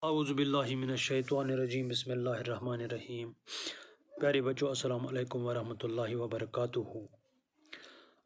اعوذ باللہ من الشیطان الرجیم بسم اللہ الرحمن الرحیم۔ پیارے بچوں، السلام علیکم ورحمۃ اللہ وبرکاتہ۔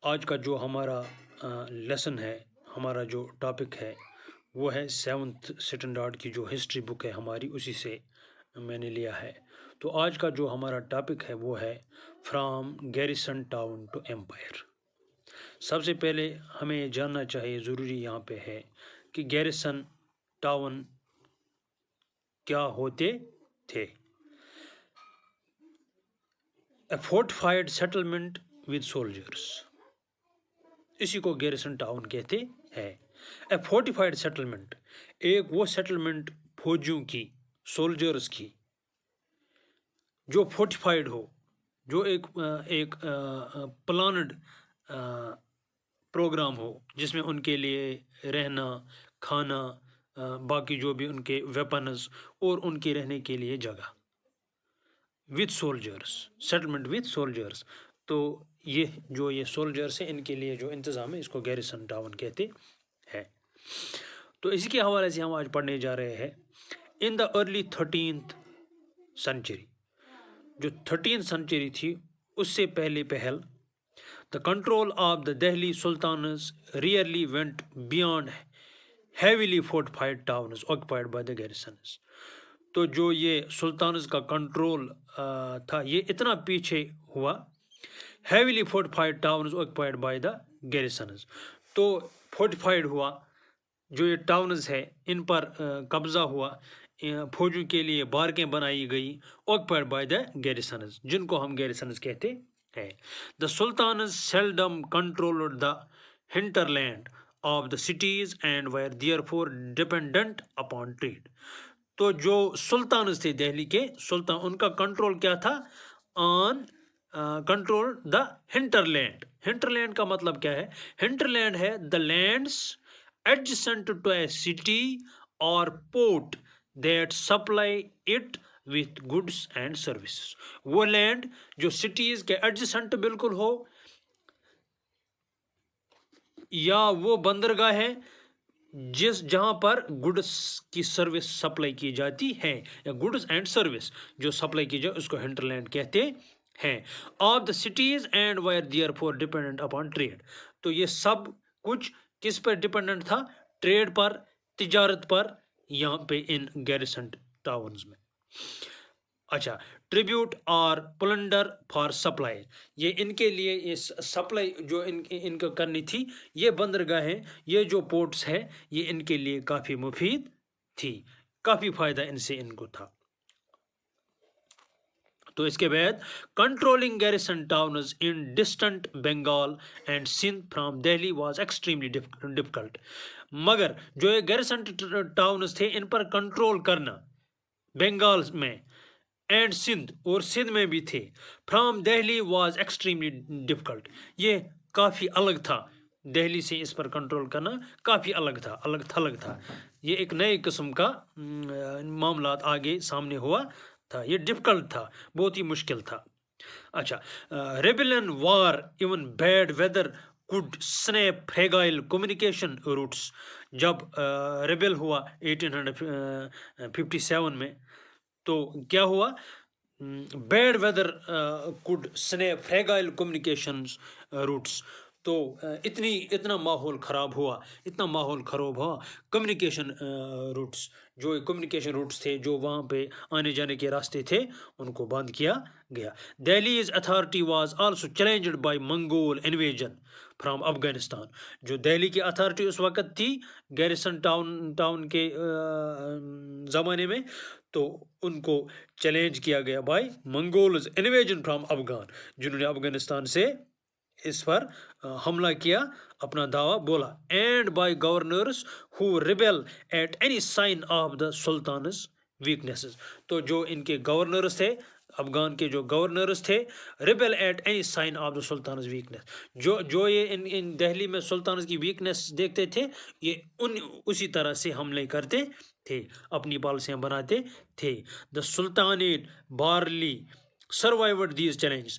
آج کا جو ہمارا لیسن ہے، ہمارا جو ٹاپک ہے وہ ہے 7th اسٹینڈرڈ کی جو ہسٹری بک ہے ہماری، اسی سے میں نے لیا ہے۔ تو آج کا جو ہمارا ٹاپک ہے وہ ہے فرام گیریسن ٹاؤن ٹو ایمپائر۔ سب سے پہلے ہمیں یہ جاننا چاہیے، ضروری یہاں پہ ہے کہ گیریسن ٹاؤن کیا ہوتے تھے۔ اے فورٹیفائڈ سیٹلمنٹ ود سولجرس، اسی کو گیریسن ٹاؤن کہتے ہیں۔ اے فورٹیفائڈ سیٹلمنٹ، ایک وہ سیٹلمنٹ فوجیوں کی، سولجرس کی، جو فورٹیفائڈ ہو، جو ایک پلانڈ پروگرام ہو، جس میں ان کے لیے رہنا، کھانا، باقی جو بھی ان کے ویپنز اور ان کے رہنے کے لیے جگہ، with soldiers, settlement with soldiers. تو یہ سولجرس ہیں، ان کے لیے جو انتظام ہے، اس کو گیریسن ٹاؤن کہتے ہیں۔ تو اسی کے حوالے سے ہم آج پڑھنے جا رہے ہیں۔ ان دا ارلی 13th سینچری، جو 13th سینچری تھی اس سے پہل the control of the Delhi Sultans rarely went beyond heavily fortified towns occupied by the garrisons۔ تو جو یہ سلطانز کا کنٹرول تھا، یہ اتنا پیچھے ہوا، heavily fortified towns occupied by the garrisons۔ تو فورٹیفائڈ ہوا، جو یہ ٹاؤنز ہے ان پر قبضہ ہوا، فوجوں کے لیے بارکیں بنائی گئی، occupied by the garrisons، جن کو ہم گیریسنز کہتے ہیں۔ The sultans seldom controlled the hinterland of the cities and were therefore dependent upon trade۔ تو جو سلطانز تھے دہلی کے سلطان، ان کا کنٹرول کیا تھا؟ آن کنٹرول دا ہنٹرلینڈ۔ ہنٹرلینڈ کا مطلب کیا ہے؟ ہنٹرلینڈ ہے the LANs adjacent to a city or port that supply it with goods and services۔ وہ لینڈ جو سٹیز کے ایڈجسنٹ بالکل ہو، یا وہ بندرگاہ ہے جہاں پر گڈس کی سروس سپلائی کی جاتی ہے، یا گڈس اینڈ سروس جو سپلائی کی جائے، اس کو ہنٹرلینڈ کہتے ہیں۔ Of the cities and were therefore dependent upon trade. تو یہ سب کچھ کس پر ڈیپینڈنٹ تھا؟ ٹریڈ پر، تجارت پر، یہاں پہ ان گیریسن ٹاؤنز میں۔ اچھا، ٹریبیوٹ اور پلنڈر فار سپلائی، یہ ان کے لیے یہ سپلائی جو ان کو کرنی تھی، یہ بندرگاہیں، یہ جو پورٹس ہے، یہ ان کے لیے کافی مفید تھی، کافی فائدہ ان سے ان کو تھا۔ تو اس کے بعد controlling garrison towns in distant Bengal and Sindh from Delhi was extremely difficult. مگر جو یہ گیریسن ٹاؤنز تھے، ان پر کنٹرول کرنا بنگال میں اینڈ سندھ، اور سندھ میں بھی تھے، from Delhi was extremely difficult, یہ کافی الگ تھا، دہلی سے اس پر کنٹرول کرنا کافی الگ تھا، الگ تھلگ تھا، یہ ایک نئے قسم کا معاملات آگے سامنے ہوا تھا، یہ ڈیفیکلٹ تھا، بہت ہی مشکل تھا۔ اچھا، rebellion war even bad weather could snap fragile communication routes۔ جب ریبل ہوا 1857 میں، تو کیا ہوا؟ Bad weather could snap fragile communications routes۔ تو اتنا ماحول خراب ہوا، کمیونیکیشن روٹس، جو کمیونیکیشن روٹس تھے، جو وہاں پہ آنے جانے کے راستے تھے، ان کو بند کیا گیا۔ Delhi's authority was also challenged by Mongol invasion from Afghanistan. جو دہلی کی اتھارٹی اس وقت تھی گیریسن ٹاؤن کے زمانے میں، تو ان کو چیلنج کیا گیا بائی منگولز انویژن فرام افغان، جنہوں نے افغانستان سے اس پر حملہ کیا، اپنا دعویٰ بولا۔ And by governors who rebel at any sign of the sultan's weaknesses. تو جو ان کے گورنرز تھے، افغان کے جو گورنرز تھے، rebel at any sign of the sultan's weakness, جو یہ ان دہلی میں سلطانز کی ویکنیس دیکھتے تھے، یہ اسی طرح سے حملے کرتے تھے، اپنی پالیسیاں بناتے تھے۔ دا سلطانیٹ barley survived these challenges.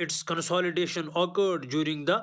Its consolidation occurred during the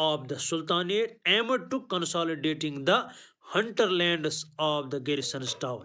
of the Sultanate aimed to consolidating the hinterlands of the garrison's town.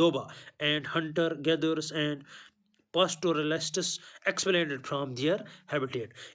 Doba and hunter gatherers and pastoralists expelled from their habitat.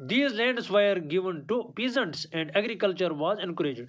These lands were given to peasants and agriculture was encouraged.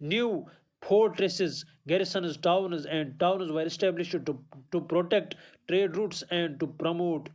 New fortresses, garrisons, towns were established to protect trade routes and to promote